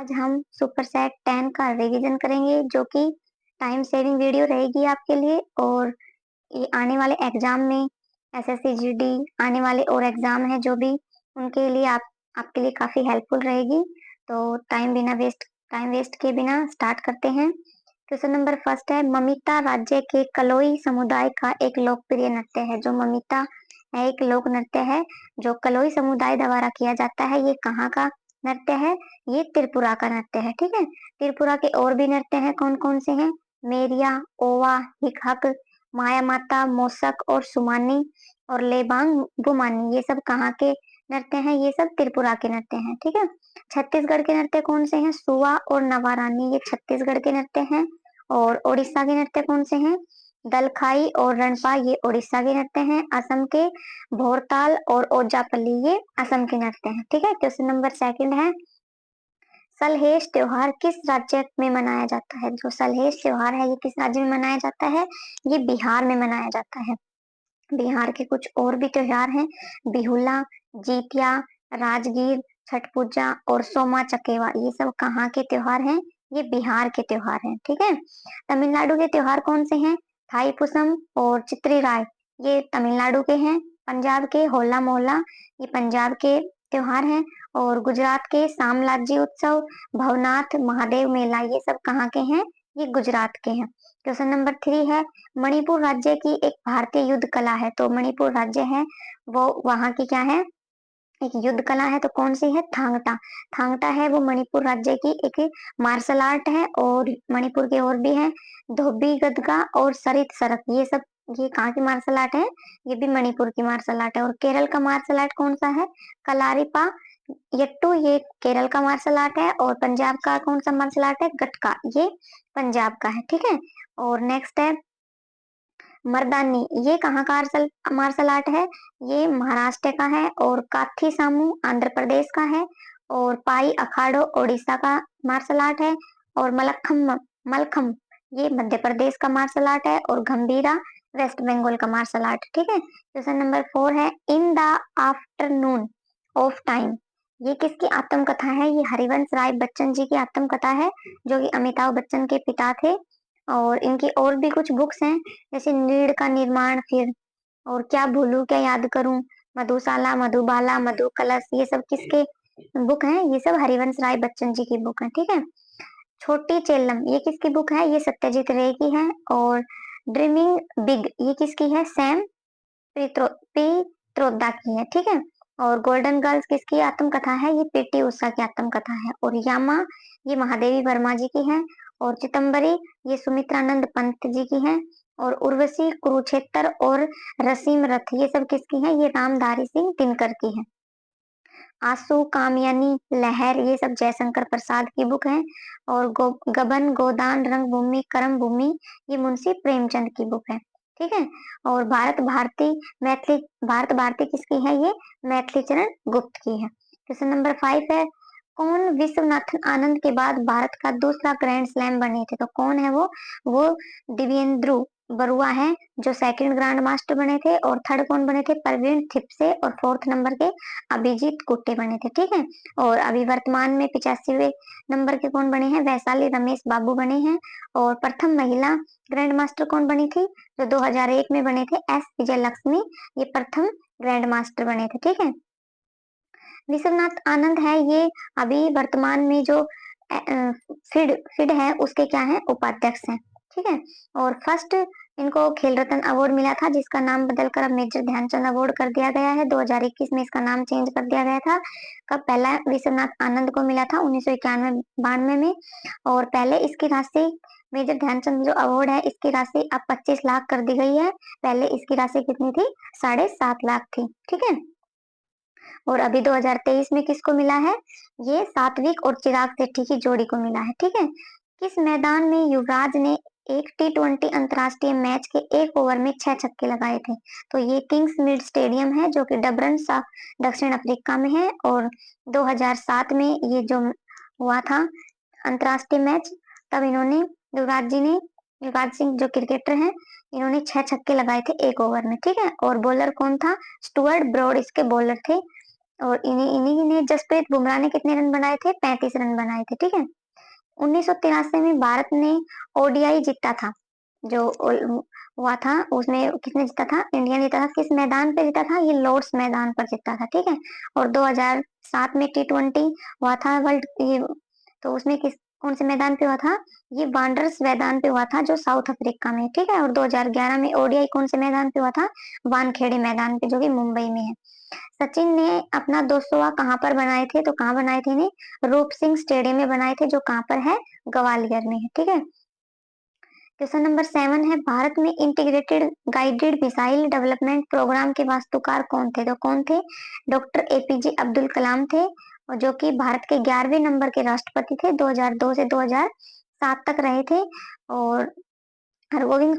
आज हम super set 10 का रिवीजन करेंगे जो कि टाइम सेविंग वीडियो रहेगी आपके लिए। और ये आने वाले एग्जाम में एसएससी जीडी आने वाले और एग्जाम है जो भी उनके लिए आपके लिए काफी हेल्पफुल रहेगी। तो टाइम वेस्ट के बिना स्टार्ट करते हैं। क्वेश्चन नंबर फर्स्ट है, ममिता राज्य के कलोई समुदाय का एक लोकप्रिय नृत्य है। जो ममिता है एक लोक नृत्य है जो कलोई समुदाय द्वारा किया जाता है। ये कहाँ का नृत्य है? ये त्रिपुरा का नृत्य है। ठीक है, त्रिपुरा के और भी नृत्य हैं, कौन कौन से हैं? मेरिया, ओवा, हिकहक, माया माता, मोसक और सुमानी और लेबांग गुमानी, ये सब कहाँ के नृत्य हैं? ये सब त्रिपुरा के नृत्य हैं। ठीक है, छत्तीसगढ़ के नृत्य कौन से हैं? सुआ और नवारानी, ये छत्तीसगढ़ के नृत्य हैं। और उड़ीसा के नृत्य कौन से हैं? दलखाई और रणपा, ये उड़ीसा के नृत्य हैं। असम के भोरताल और ओजापल्ली, ये असम के नृत्य हैं। ठीक है, क्वेश्चन नंबर सेकंड है, सलहेश त्योहार किस राज्य में मनाया जाता है? जो सलहेश त्योहार है ये किस राज्य में मनाया जाता है? ये बिहार में मनाया जाता है। बिहार के कुछ और भी त्योहार हैं, बिहुला, जीतिया, राजगीर, छठ पूजा और सोमा चकेवा, ये सब कहाँ के त्योहार हैं? ये बिहार के त्योहार हैं। ठीक है, तमिलनाडु के त्योहार कौन से हैं? थाईपुसम और चित्री राय, ये तमिलनाडु के हैं। पंजाब के होला मोहल्ला, ये पंजाब के त्योहार हैं। और गुजरात के सामलाजी उत्सव, भवनाथ महादेव मेला, ये सब कहाँ के हैं? ये गुजरात के हैं। क्वेश्चन नंबर 3 है, मणिपुर राज्य की एक भारतीय युद्ध कला है। तो मणिपुर राज्य है वो वहां की क्या है? एक युद्ध कला है। तो कौन सी है? थांगटा। थांगटा है वो मणिपुर राज्य की एक मार्शल आर्ट है। और मणिपुर के और भी हैं, धोबी गदगा और सरित सरक, ये सब ये कहाँ की मार्शल आर्ट है? ये भी मणिपुर की मार्शल आर्ट है। और केरल का मार्शल आर्ट कौन सा है? कलारीपा यट्टू, ये केरल का मार्शल आर्ट है। और पंजाब का कौन सा मार्शल आर्ट है? गटका, ये पंजाब का है। ठीक है, और नेक्स्ट है मर्दानी, ये कहाँ का मार्शल आर्ट है? ये महाराष्ट्र का है। और काथी सामू आंध्र प्रदेश का है। और पाई अखाड़ो ओडिशा का मार्शल आर्ट है। और मलखम ये मध्य प्रदेश का मार्शल आर्ट है। और गंभीरा वेस्ट बंगाल का मार्शल आर्ट। ठीक है, क्वेश्चन नंबर 4 है, in the afternoon of time, ये किसकी आत्मकथा है? ये हरिवंश राय बच्चन जी की आत्मकथा है, जो कि अमिताभ बच्चन के पिता थे। और इनकी और भी कुछ बुक्स हैं, जैसे नीड़ का निर्माण, फिर और क्या भूलूं क्या याद करूं, मधुशाला, मधुबाला, मधु कलश, ये सब किसके बुक हैं? ये सब हरिवंश राय बच्चन जी की बुक है। ठीक है, छोटी चेल्लम, ये किसकी बुक है? ये सत्यजीत रे की है। और ड्रीमिंग बिग, ये किसकी है? सैम पित्रोदा की है। ठीक है, और गोल्डन गर्ल्स किसकी आत्मकथा है? ये पीटी उषा की आत्मकथा है। और यामा, ये महादेवी वर्मा जी की है। और चितंबरी, ये सुमित्रानंद पंत जी की है। और उर्वशी, कुरुक्षेत्र और रसीम रथ, ये सब किसकी है? ये रामधारी सिंह दिनकर की है। आंसू, कामयानी, लहर, ये सब जयशंकर प्रसाद की बुक है। और गबन, गोदान, रंगभूमि, कर्म भूमि, ये मुंशी प्रेमचंद की बुक है। ठीक है, और भारत भारती किसकी है? ये मैथिली चरण गुप्त की है। क्वेश्चन नंबर 5 है, कौन विश्वनाथन आनंद के बाद भारत का दूसरा ग्रैंड स्लैम बने थे? तो कौन है वो दिव्येंद्रु बरुआ है जो सेकंड ग्रैंड मास्टर बने थे। और थर्ड कौन बने थे? परवीन थिपसे। और फोर्थ नंबर के अभिजीत गुट्टे बने थे। ठीक है, और अभी वर्तमान में 85वें नंबर के कौन बने हैं? वैशाली रमेश बाबू बने हैं। और प्रथम महिला ग्रैंड मास्टर कौन बनी थी? जो 2001 में बने थे, एस विजय लक्ष्मी, ये प्रथम ग्रैंड मास्टर बने थे। ठीक है, विश्वनाथ आनंद है ये अभी वर्तमान में जो फिड है उसके क्या है? उपाध्यक्ष हैं। ठीक है, और फर्स्ट इनको खेल रत्न अवार्ड मिला था, जिसका नाम बदलकर अब मेजर ध्यानचंद अवार्ड कर दिया गया है। 2021 में इसका नाम चेंज कर दिया गया था। कब पहला विश्वनाथ आनंद को मिला था? 1991-92 में। और पहले इसकी राशि, मेजर ध्यानचंद जो अवार्ड है, इसकी राशि अब 25 लाख कर दी गई है। पहले इसकी राशि कितनी थी? 7.5 लाख थी। ठीक है, और अभी 2023 में किसको मिला है? ये सात्विक और चिराग शेट्टी की जोड़ी को मिला है। ठीक है, किस मैदान में युवराज ने एक T20 अंतरराष्ट्रीय मैच के 1 ओवर में 6 छक्के लगाए थे? तो ये किंग्स मिड स्टेडियम है जो कि डबरन दक्षिण अफ्रीका में है। और 2007 में ये जो हुआ था अंतरराष्ट्रीय मैच, तब इन्होंने युवराज सिंह जो क्रिकेटर हैं, इन्होंने 6 छक्के लगाए थे 1 ओवर में। ठीक है, और बॉलर कौन था? स्टुअर्ट ब्रॉड इसके बॉलर थे। और इन्हीं इन्हीं ने जसप्रीत बुमराह ने कितने रन बनाए थे? 35 रन बनाए थे, ठीक है। 1983 में भारत ने ओडीआई जीता था, जो हुआ था उसमें किसने जीता था? इंडिया ने जीता था। किस मैदान पे जीता था? ये लॉर्ड्स मैदान पर जीता था, ठीक है। और 2007 में T20 हुआ था वर्ल्ड, ये तो उसमें किस कौन से मैदान पे हुआ था? ये वांडरर्स मैदान पे हुआ था जो साउथ अफ्रीका में, ठीक है। और 2011 में ओडीआई कौन से मैदान पे हुआ था? वानखेड़े मैदान पे, जो कि मुंबई में है। सचिन ने अपना 200वां कहाँ पर बनाए थे? तो कहाँ बनाए थे? ने रूप सिंह स्टेडियम में बनाए थे, जो कहाँ पर है? ग्वालियर में है, ठीक है। क्वेश्चन नंबर 7 है, भारत में integrated guided missile development programme के वास्तुकार कौन थे? तो कौन थे? डॉक्टर एपीजे अब्दुल कलाम थे, और जो कि भारत के 11वें नंबर के राष्ट्रपति थे, 2002 से 2007 तक रहे थे। और हरगोविंद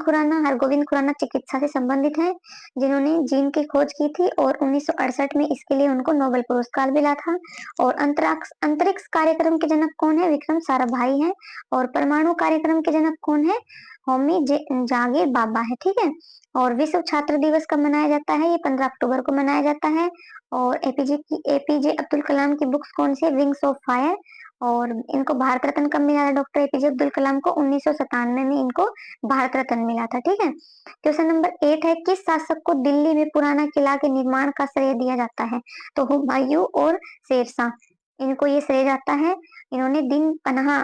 खुराना चिकित्सा से संबंधित हैं, जिन्होंने जीन की खोज की थी, और 1968 में इसके लिए उनको नोबेल पुरस्कार मिला था। और अंतरिक्ष कार्यक्रम के जनक कौन है? विक्रम साराभाई हैं। और परमाणु कार्यक्रम के जनक कौन है? होमी जागीर बाबा है, ठीक है। और विश्व छात्र दिवस कब मनाया जाता है? ये 15 अक्टूबर को मनाया जाता है। और एपीजे अब्दुल कलाम की बुक्स कौन सी है? Wings of fire. और इनको भारत रत्न कब मिला था? डॉक्टर एपीजे अब्दुल कलाम को 1997 में इनको भारत रत्न मिला था, ठीक है। क्वेश्चन नंबर 8 है, किस शासक को दिल्ली में पुराना किला के निर्माण का श्रेय दिया जाता है? तो हुमायूं और शेरशाह, इनको ये श्रेय जाता है। इन्होंने दिन पनाह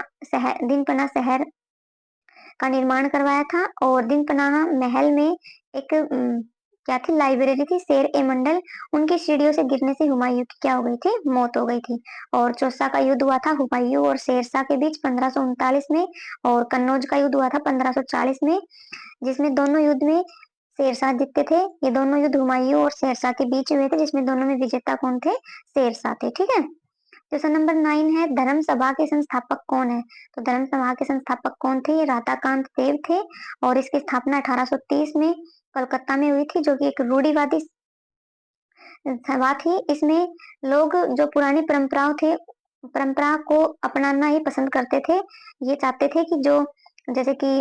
शहर का निर्माण करवाया था। और दिन पनाह महल में एक क्या थी? लाइब्रेरी थी, शेर ए मंडल। उनकी सीढ़ियों से गिरने से हुमायूं की क्या हो गई थी? मौत हो गई थी। और चौसा का युद्ध हुआ था हुमायूं और शेरशाह के बीच 1539 में। और कन्नौज का युद्ध हुआ था 1540 में, जिसमें दोनों युद्ध में शेरशाह जीतते थे। ये दोनों युद्ध हुमायूं और शेरशाह के बीच हुए थे, जिसमें दोनों में विजेता कौन थे? शेरशाह थे, ठीक है। क्वेश्चन नंबर 9 है, धर्म सभा के संस्थापक कौन है? तो धर्म सभा के संस्थापक कौन थे? ये राधाकांत देव थे। और इसकी स्थापना 1830 में कलकत्ता में हुई थी, जो कि एक रूढ़िवादी सभा थी। इसमें लोग जो पुरानी परंपरा को अपनाना ही पसंद करते थे। ये चाहते थे कि जो जैसे कि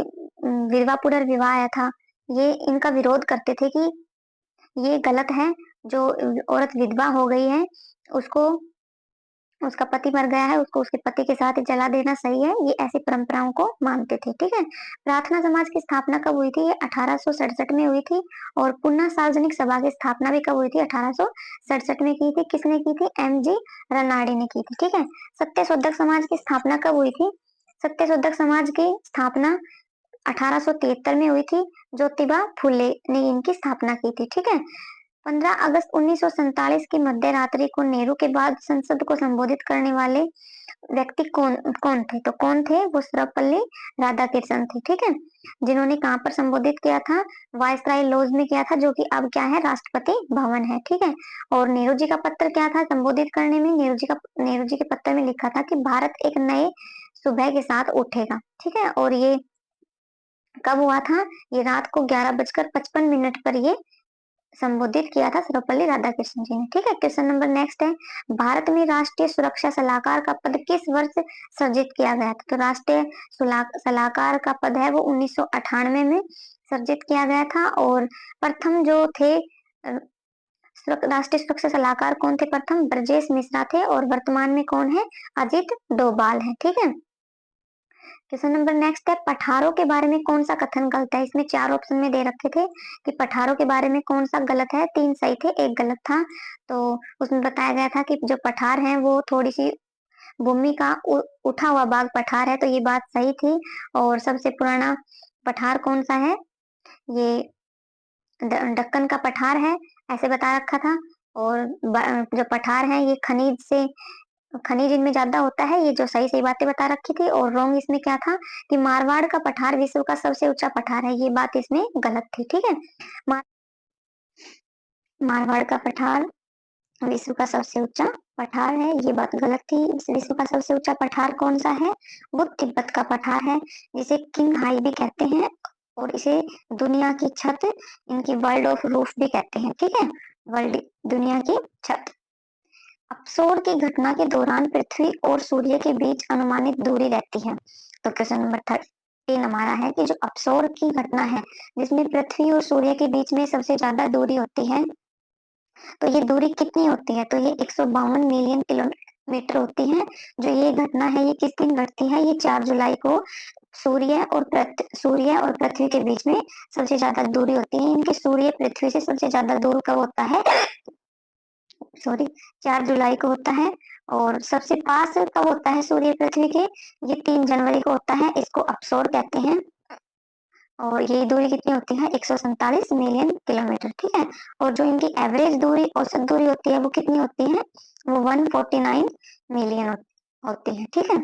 विधवा पुनर्विवाह आया था, ये इनका विरोध करते थे कि ये गलत है। जो औरत विधवा हो गई है, उसको उसका पति मर गया है, उसको उसके पति के साथ ही जला देना सही है। ये ऐसी परंपराओं को मानते थे, ठीक है। प्रार्थना समाज की स्थापना कब हुई थी? ये 1867 में हुई थी। और पुनः सार्वजनिक सभा की स्थापना भी कब हुई थी? 1867 में की थी। किसने की थी? एम.जी. रनाड़ी ने की थी, ठीक है। सत्यशोधक समाज की स्थापना कब हुई थी? सत्यशोधक समाज की स्थापना 1873 में हुई थी। ज्योतिबा फुले ने इनकी स्थापना की थी, ठीक है। 15 अगस्त 1947 की मध्य रात्रि को नेहरू के बाद संसद को संबोधित करने वाले व्यक्ति कौन कौन थे? तो कौन थे? वो सर्वपल्ली राधाकृष्णन थे, ठीक है। जिन्होंने कहाँ पर संबोधित किया था? वायसराय लॉज में किया था, जो कि अब क्या है? राष्ट्रपति भवन है, ठीक है। और नेहरू जी का पत्र क्या था संबोधित करने में? नेहरू जी के पत्र में लिखा था कि भारत एक नए सुबह के साथ उठेगा, ठीक है। और ये कब हुआ था? ये रात को 11:55 पर ये संबोधित किया था सर्वपल्ली राधाकृष्णन जी ने, ठीक है। क्वेश्चन नंबर नेक्स्ट है, भारत में राष्ट्रीय सुरक्षा सलाहकार का पद किस वर्ष सृजित किया गया था? तो राष्ट्रीय सलाहकार का पद है वो 1998 में सृजित किया गया था। और प्रथम जो थे राष्ट्रीय सुरक्षा सलाहकार कौन थे? प्रथम ब्रजेश मिश्रा थे। और वर्तमान में कौन है? अजित डोभाल है, ठीक है। क्वेश्चन नंबर नेक्स्ट है, पठारों के बारे में कौन सा कथन गलत है? इसमें 4 ऑप्शन में दे रखे थे कि पठारों के बारे में कौन सा गलत है। 3 सही थे, 1 गलत था। तो उसमें बताया गया था कि जो पठार हैं वो थोड़ी सी भूमि का उठा हुआ भाग पठार है, तो ये बात सही थी। और सबसे पुराना पठार कौन सा है? ये दक्कन का पठार है, ऐसे बता रखा था। और जो पठार है ये खनिज इनमें ज्यादा होता है। ये जो सही सही बातें बता रखी थी। और रॉन्ग इसमें क्या था कि मारवाड़ का पठार विश्व का सबसे ऊंचा पठार है, ये बात इसमें गलत थी, ठीक है। मारवाड़ का पठार विश्व का सबसे ऊंचा पठार है, ये बात गलत थी। विश्व का सबसे ऊंचा पठार कौन सा है? वो तिब्बत का पठार है, जिसे किंग हाई भी कहते हैं। और इसे दुनिया की छत, इनकी वर्ल्ड ऑफ रूफ भी कहते हैं, ठीक है। वर्ल्ड दुनिया की छत। अपसोर की घटना के दौरान पृथ्वी और सूर्य के बीच अनुमानित दूरी रहती है। तो क्वेश्चन नंबर 13 हमारा है कि जो अपसोर की घटना है, जिसमें पृथ्वी और सूर्य के बीच में सबसे ज्यादा दूरी होती है, तो ये दूरी कितनी होती है? तो ये 152 मिलियन किलोमीटर होती है। जो ये घटना है ये किस दिन घटती है? ये 4 जुलाई को सूर्य और पृथ्वी के बीच में सबसे ज्यादा दूरी होती है इनकी। सूर्य पृथ्वी से सबसे ज्यादा दूर कब होता है? सॉरी, 4 जुलाई को होता है। और सबसे पास कब होता है सूर्य पृथ्वी के? ये 3 जनवरी को होता है। इसको अपसोर कहते हैं। और ये दूरी कितनी होती है? 147 मिलियन किलोमीटर, ठीक है। और जो इनकी एवरेज दूरी, औसत दूरी होती है वो कितनी होती है? वो 149 मिलियन होती है, ठीक है।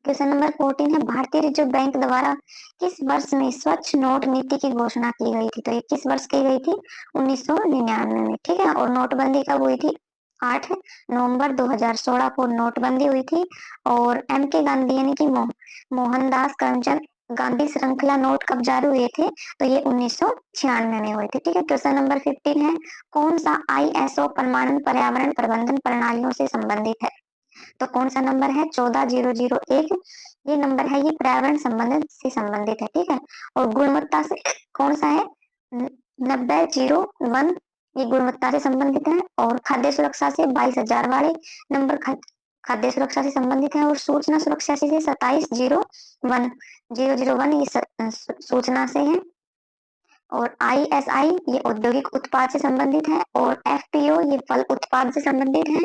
क्वेश्चन नंबर 14 है, भारतीय रिजर्व बैंक द्वारा किस वर्ष में स्वच्छ नोट नीति की घोषणा की गई थी? तो ये किस वर्ष की गई थी? 1999 में, ठीक है। और नोटबंदी कब हुई थी? 8 नवंबर 2016 को नोटबंदी हुई थी। और एम के गांधी यानी कि मोहनदास करमचंद गांधी श्रृंखला नोट कब जारी हुए थे? तो ये 1996 में हुए थे, ठीक है। क्वेश्चन नंबर 15 है, कौन सा आईएसओ प्रमाणन पर्यावरण प्रबंधन प्रणालियों से संबंधित है? तो कौन सा नंबर है? 14001। ये नंबर है, ये पर्यावरण संबंधित से संबंधित है, ठीक है। और गुणवत्ता से कौन सा है? 9001। ये गुणवत्ता से संबंधित है। और खाद्य सुरक्षा से 22,000 वाले नंबर खाद्य सुरक्षा से संबंधित है। और सूचना सुरक्षा से 2701 ये सूचना से है। और आईएसआई ये औद्योगिक उत्पाद से संबंधित है। और एफपीओ ये फल उत्पाद से संबंधित है।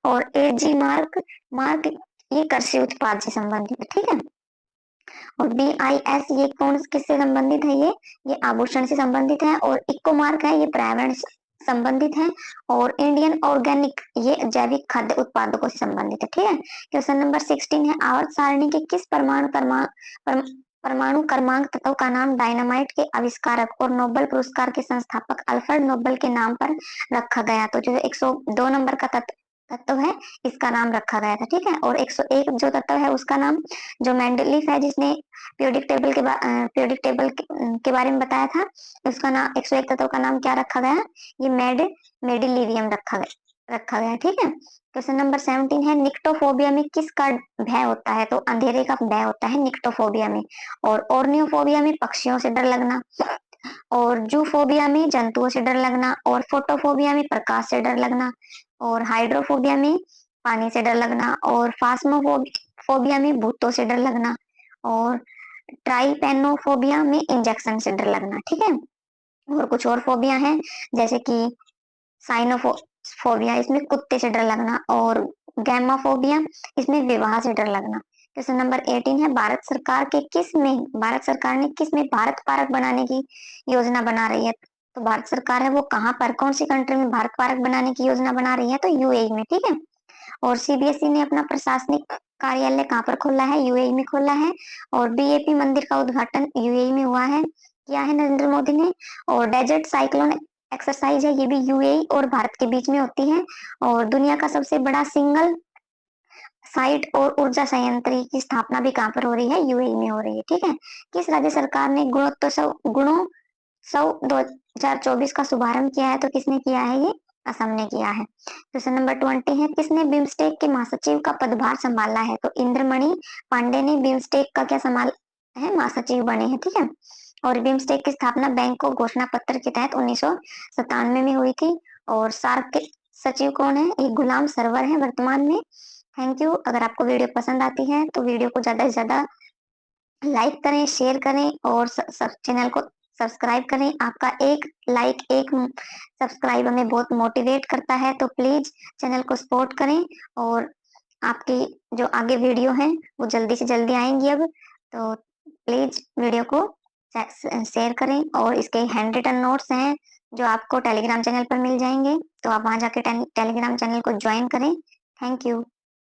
और एजी मार्क मार्क ये कृषि उत्पाद से संबंधित है, ठीक है। और बीआईएस ये कौन किससे संबंधित है? ये आभूषण से संबंधित है। और इको मार्क है ये पर्यावरण से संबंधित है। और इंडियन ऑर्गेनिक ये जैविक खाद्य उत्पादकों से संबंधित है, ठीक है। क्वेश्चन नंबर 16 है, आवर्त सारणी के किस परमाणु क्रमांक तत्व का नाम डायनामाइट के आविष्कारक और नोबेल पुरस्कार के संस्थापक अल्फ्रेड नोबेल के नाम पर रखा गया? तो जो 102 नंबर का तत्व है इसका नाम रखा गया था, ठीक है। और 101 जो तत्व है उसका नाम जो मेंडलीफ है जिसने पीरियोडिक टेबल के बारे में बताया था, उसका नाम 101 तत्व का नाम क्या रखा गया? ये मेडिलिवियम रखा गया, ठीक है। क्वेश्चन नंबर 17 है, निक्टोफोबिया में किसका भय होता है? तो अंधेरे का भय होता है निक्टोफोबिया में। और ऑर्नियोफोबिया में पक्षियों से डर लगना। और जूफोबिया में जंतुओं से डर लगना। और फोटोफोबिया में प्रकाश से डर लगना। और हाइड्रोफोबिया में पानी से डर लगना। और फास्मोफोबिया में भूतों से डर लगना। और ट्राइपेनोफोबिया में इंजेक्शन से डर लगना, ठीक है। और कुछ और फोबिया हैं जैसे कि साइनोफोबिया इसमें कुत्ते से डर लगना। और गैमाफोबिया इसमें विवाह से डर लगना। क्वेश्चन नंबर 18 है, भारत सरकार ने किस में भारत पार्क बनाने की योजना बना रही है? तो भारत सरकार है वो कहाँ पर, कौन सी कंट्री में भारत पार्क बनाने की योजना बना रही है? तो यूएई में, ठीक है। और सीबीएसई ने अपना प्रशासनिक कार्यालय कहाँ पर खोला है? यूएई में खोला है। और बीएपी मंदिर का उद्घाटन यूएई में हुआ है, किया है नरेंद्र मोदी ने। और डेजर्ट साइक्लोन एक्सरसाइज है ये भी यूएई और भारत के बीच में होती है। और दुनिया का सबसे बड़ा सिंगल साइट और ऊर्जा संयंत्र की स्थापना भी कहाँ पर हो रही है? यूएई में हो रही है, ठीक है। किस राज्य सरकार ने गुणोत्सव 2024 का शुभारंभ किया है? तो किसने किया है? ये असम ने किया है। क्वेश्चन नंबर 20 है, किसने बिम्स्टेक के महासचिव का पदभार संभाला है? तो इंद्रमणि पांडे ने बिम्स्टेक का क्या संभाल है? महासचिव बने हैं, ठीक है। और बिम्स्टेक की स्थापना बैंकॉक घोषणा पत्र के तहत 1997 में हुई थी। और सार्क के सचिव कौन है? ये गुलाम सरवर है वर्तमान में। Thank you. अगर आपको वीडियो पसंद आती है तो वीडियो को ज्यादा से ज्यादा लाइक करें, शेयर करें और चैनल को सब्सक्राइब करें। आपका एक लाइक, एक सब्सक्राइब हमें बहुत मोटिवेट करता है, तो प्लीज चैनल को सपोर्ट करें। और आपकी जो आगे वीडियो है वो जल्दी से जल्दी आएंगी अब, तो प्लीज वीडियो को शेयर करें। और इसके हैंड रिटन नोट्स हैं जो आपको टेलीग्राम चैनल पर मिल जाएंगे, तो आप वहां जाके टेलीग्राम चैनल को ज्वाइन करें। Thank you.